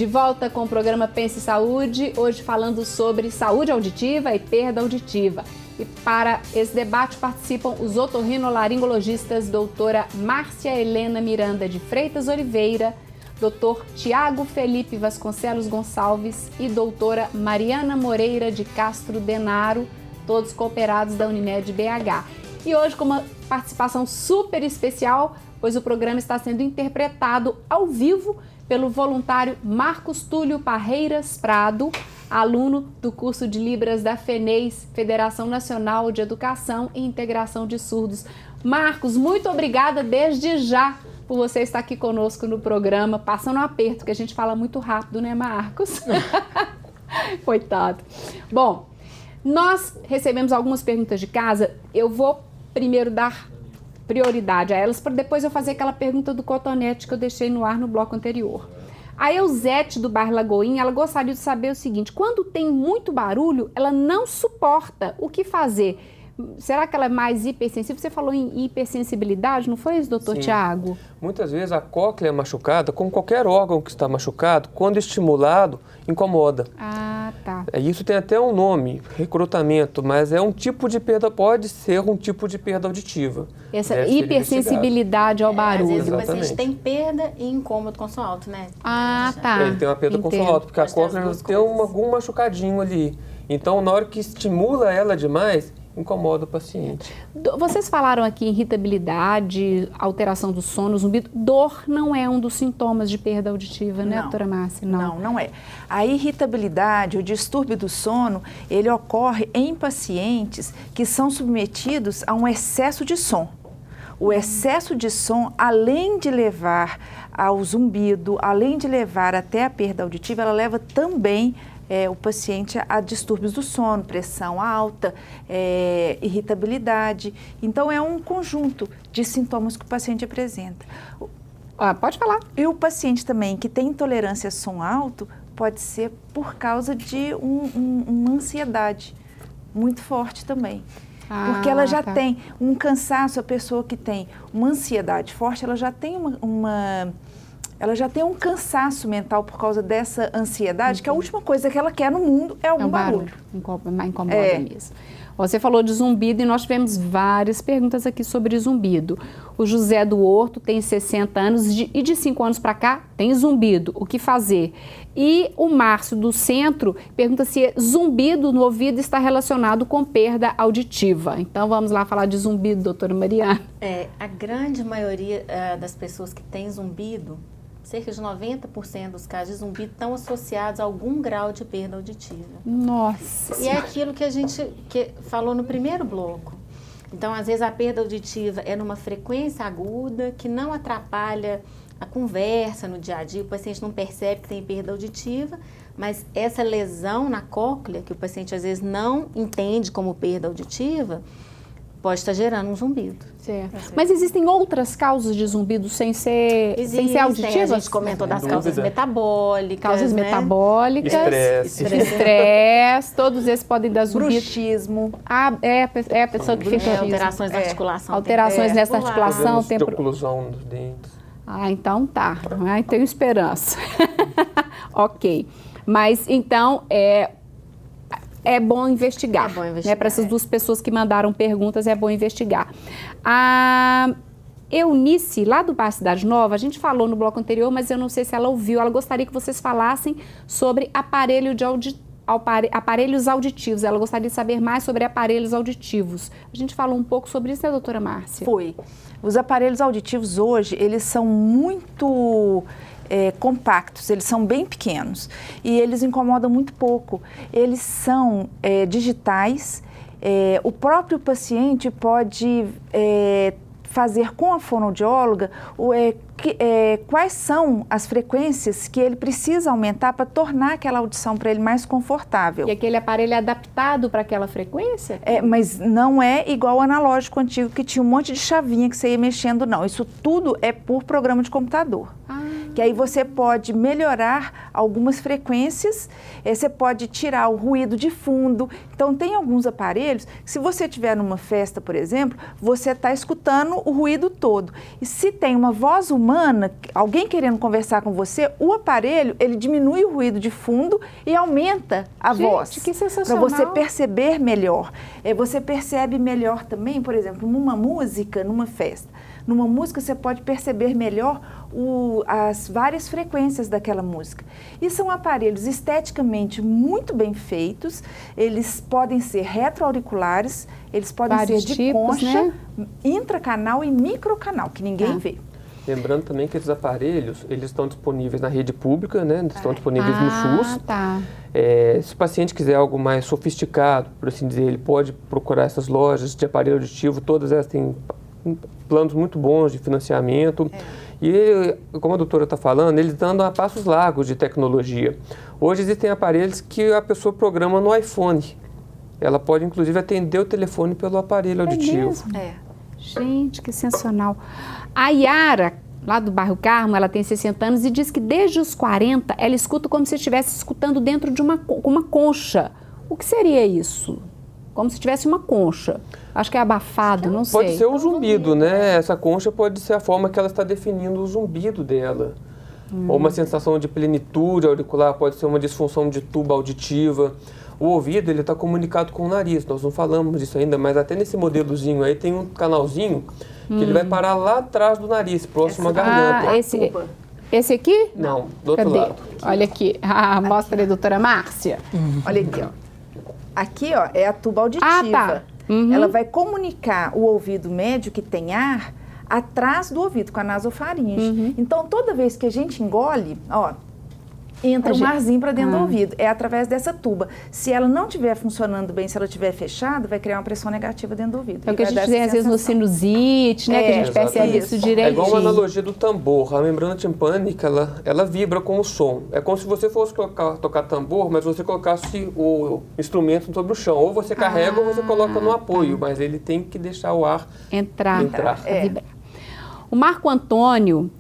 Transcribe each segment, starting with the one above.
De volta com o programa Pense Saúde, hoje falando sobre saúde auditiva e perda auditiva. E para esse debate participam os otorrinolaringologistas doutora Márcia Helena Miranda de Freitas Oliveira, doutor Tiago Felipe Vasconcelos Gonçalves e doutora Mariana Moreira de Castro Denaro, todos cooperados da Unimed BH. E hoje com uma participação super especial, pois o programa está sendo interpretado ao vivo pelo voluntário Marcos Túlio Parreiras Prado, aluno do curso de Libras da FENEIS, Federação Nacional de Educação e Integração de Surdos. Marcos, muito obrigada desde já por você estar aqui conosco no programa, passando um aperto, que a gente fala muito rápido, né, Marcos? Coitado. Bom, nós recebemos algumas perguntas de casa, eu vou primeiro dar prioridade a elas, para depois eu fazer aquela pergunta do cotonete que eu deixei no ar no bloco anterior. A Eusete, do bairro Lagoinha, ela gostaria de saber o seguinte: quando tem muito barulho, ela não suporta. O que fazer? Será que ela é mais hipersensível? Você falou em hipersensibilidade, não foi isso, doutor Tiago? Muitas vezes a cóclea machucada, como qualquer órgão que está machucado, quando estimulado, incomoda. Ah, tá. Isso tem até um nome, recrutamento, mas é um tipo de perda, pode ser um tipo de perda auditiva. Essa hipersensibilidade ao barulho. Às vezes o paciente tem perda e incômodo com som alto, né? Ah, tá. Ele tem uma perda com som alto, porque a cóclea tem algum machucadinho ali. Então, na hora que estimula ela demais, incomoda o paciente. Vocês falaram aqui em irritabilidade, alteração do sono, zumbido. Dor não é um dos sintomas de perda auditiva, né, doutora Márcia? Não é. A irritabilidade, o distúrbio do sono, ele ocorre em pacientes que são submetidos a um excesso de som. O excesso de som, além de levar ao zumbido, além de levar até a perda auditiva, ela leva também o paciente a distúrbios do sono, pressão alta, irritabilidade. Então, é um conjunto de sintomas que o paciente apresenta. Pode falar. E o paciente também que tem intolerância a som alto pode ser por causa de uma ansiedade muito forte também. Porque ela já tem um cansaço, a pessoa que tem uma ansiedade forte, ela já tem ela já tem um cansaço mental por causa dessa ansiedade, que a última coisa que ela quer no mundo é algum barulho. Incomoda mesmo. Você falou de zumbido e nós tivemos várias perguntas aqui sobre zumbido. O José do Horto tem 60 anos e de 5 anos para cá tem zumbido. O que fazer? E o Márcio do Centro pergunta se zumbido no ouvido está relacionado com perda auditiva. Então vamos lá falar de zumbido, doutora Mariana. A grande maioria das pessoas que têm zumbido, cerca de 90% dos casos de zumbido estão associados a algum grau de perda auditiva. Nossa! E é aquilo que a gente falou no primeiro bloco. Então, às vezes, a perda auditiva é numa frequência aguda que não atrapalha a conversa no dia a dia, o paciente não percebe que tem perda auditiva, mas essa lesão na cóclea, que o paciente às vezes não entende como perda auditiva, pode estar gerando um zumbido. Certo. Mas existem outras causas de zumbido sem ser auditivas? A gente comentou das causas metabólicas. Causas metabólicas. Estresse. Todos esses podem dar zumbido. Bruxismo. A pessoa que fica... alterações da articulação. Alterações nessa articulação. Oclusão dos dentes. Então tá. Tenho esperança. Ok. Mas então, é bom investigar. Né? Para essas duas pessoas que mandaram perguntas, é bom investigar. A Eunice, lá do bairro Cidade Nova, a gente falou no bloco anterior, mas eu não sei se ela ouviu. Ela gostaria que vocês falassem sobre aparelhos auditivos. Ela gostaria de saber mais sobre aparelhos auditivos. A gente falou um pouco sobre isso, né, doutora Márcia? Foi. Os aparelhos auditivos hoje, eles são muito compactos, eles são bem pequenos e eles incomodam muito pouco. Eles são digitais, o próprio paciente pode fazer com a fonoaudióloga quais são as frequências que ele precisa aumentar para tornar aquela audição para ele mais confortável. E aquele aparelho é adaptado para aquela frequência? Mas não é igual ao analógico antigo que tinha um monte de chavinha que você ia mexendo, não. Isso tudo é por programa de computador. que aí você pode melhorar algumas frequências, você pode tirar o ruído de fundo. Então, tem alguns aparelhos que, se você estiver numa festa, por exemplo, você está escutando o ruído todo. E se tem uma voz humana, alguém querendo conversar com você, o aparelho, ele diminui o ruído de fundo e aumenta a voz. Que sensacional. Para você perceber melhor. Você percebe melhor também, por exemplo, numa música, numa festa. Numa música você pode perceber melhor as várias frequências daquela música. E são aparelhos esteticamente muito bem feitos, eles podem ser retroauriculares, eles podem Vários ser de tipos, concha, né? Intracanal e microcanal, que ninguém vê. Lembrando também que esses aparelhos, eles estão disponíveis na rede pública, né? Estão disponíveis no SUS. Tá. Se o paciente quiser algo mais sofisticado, por assim dizer, ele pode procurar essas lojas de aparelho auditivo, todas elas têm planos muito bons de financiamento. E, como a doutora está falando, eles andam a passos largos de tecnologia. Hoje existem aparelhos que a pessoa programa no iPhone. Ela pode, inclusive, atender o telefone pelo aparelho auditivo. Mesmo? Gente, que sensacional. A Yara, lá do bairro Carmo, ela tem 60 anos e diz que desde os 40 ela escuta como se estivesse escutando dentro de uma concha. O que seria isso? Como se tivesse uma concha. Acho que é abafado, não sei. Pode ser o zumbido, né? Essa concha pode ser a forma que ela está definindo o zumbido dela. Ou uma sensação de plenitude auricular, pode ser uma disfunção de tuba auditiva. O ouvido, ele está comunicado com o nariz. Nós não falamos disso ainda, mas até nesse modelozinho aí tem um canalzinho que ele vai parar lá atrás do nariz, próximo à garganta. Esse aqui? Não, do outro lado. Olha aqui. Mostra aí, doutora Márcia. Olha aqui, ó. Aqui, ó, é a tuba auditiva. Tá. Ela vai comunicar o ouvido médio, que tem ar, atrás do ouvido, com a nasofaringe. Então, toda vez que a gente engole, ó, entra um arzinho para dentro do ouvido. É através dessa tuba. Se ela não estiver funcionando bem, se ela estiver fechada, vai criar uma pressão negativa dentro do ouvido. É o que a gente tem, às vezes, no sinusite, né? Que a gente percebe isso direitinho. É igual uma analogia do tambor. A membrana timpânica, ela vibra com o som. É como se você fosse tocar tambor, mas você colocasse o instrumento sobre o chão. Ou você carrega ou você coloca no apoio, mas ele tem que deixar o ar entrar. Vibrar. O Marco Antônio,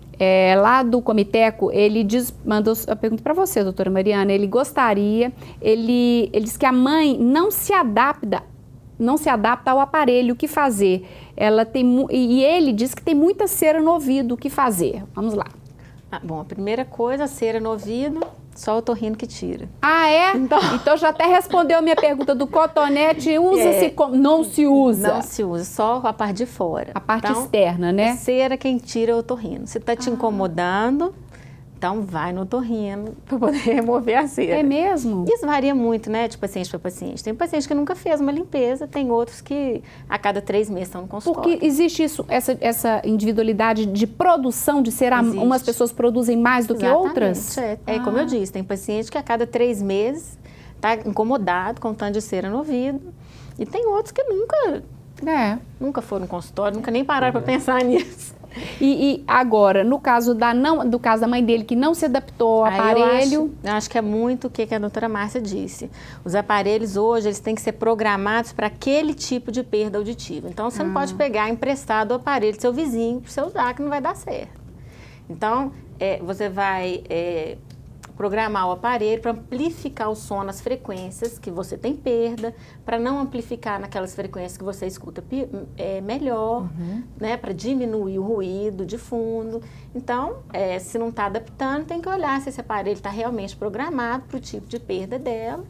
lá do Comiteco, ele mandou a pergunta para você, doutora Mariana. Ele gostaria, ele diz que a mãe não se adapta ao aparelho, o que fazer? E ele diz que tem muita cera no ouvido, o que fazer? Vamos lá. Bom, a primeira coisa, cera no ouvido, só o otorrino que tira. Então já até respondeu a minha pergunta do cotonete, usa-se não se usa? Não se usa, só a parte de fora. A parte externa, né? É cera quem tira é o otorrino. Se está te incomodando, então vai no otorrino para poder remover a cera. É mesmo? Isso varia muito, né, de paciente para paciente. Tem paciente que nunca fez uma limpeza, tem outros que a cada 3 meses estão no consultório. Porque existe essa individualidade de produção de cera? Existe. Umas pessoas produzem mais do que outras? Como eu disse, tem paciente que a cada 3 meses está incomodado com o tanto de cera no ouvido. E tem outros que nunca foram no consultório, nunca nem pararam para pensar nisso. E agora, no caso da mãe dele, que não se adaptou ao aparelho... Eu acho que é muito o que a doutora Márcia disse. Os aparelhos hoje, eles têm que ser programados para aquele tipo de perda auditiva. Então, você não pode pegar emprestado o aparelho do seu vizinho para você usar, que não vai dar certo. Então, você vai programar o aparelho para amplificar o som nas frequências que você tem perda, para não amplificar naquelas frequências que você escuta melhor, né, para diminuir o ruído de fundo. Então, se não está adaptando, tem que olhar se esse aparelho está realmente programado para o tipo de perda dela.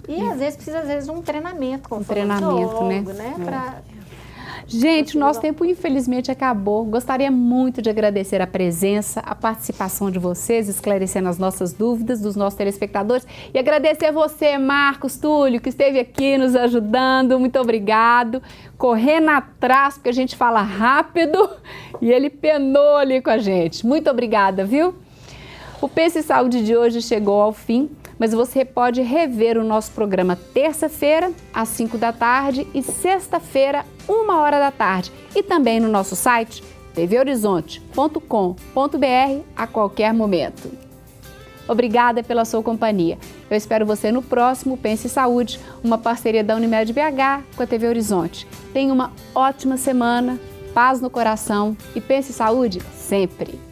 E às vezes precisa de um treinamento com o fonoaudiólogo, né? Gente, o nosso tempo infelizmente acabou. Gostaria muito de agradecer a presença, a participação de vocês, esclarecendo as nossas dúvidas dos nossos telespectadores. E agradecer você, Marcos Túlio, que esteve aqui nos ajudando. Muito obrigado. Correndo atrás, porque a gente fala rápido e ele penou ali com a gente. Muito obrigada, viu? O Pense Saúde de hoje chegou ao fim, mas você pode rever o nosso programa terça-feira, às 5 da tarde e sexta-feira, 1 hora da tarde. E também no nosso site, tvhorizonte.com.br, a qualquer momento. Obrigada pela sua companhia. Eu espero você no próximo Pense Saúde, uma parceria da Unimed BH com a TV Horizonte. Tenha uma ótima semana, paz no coração e pense saúde sempre!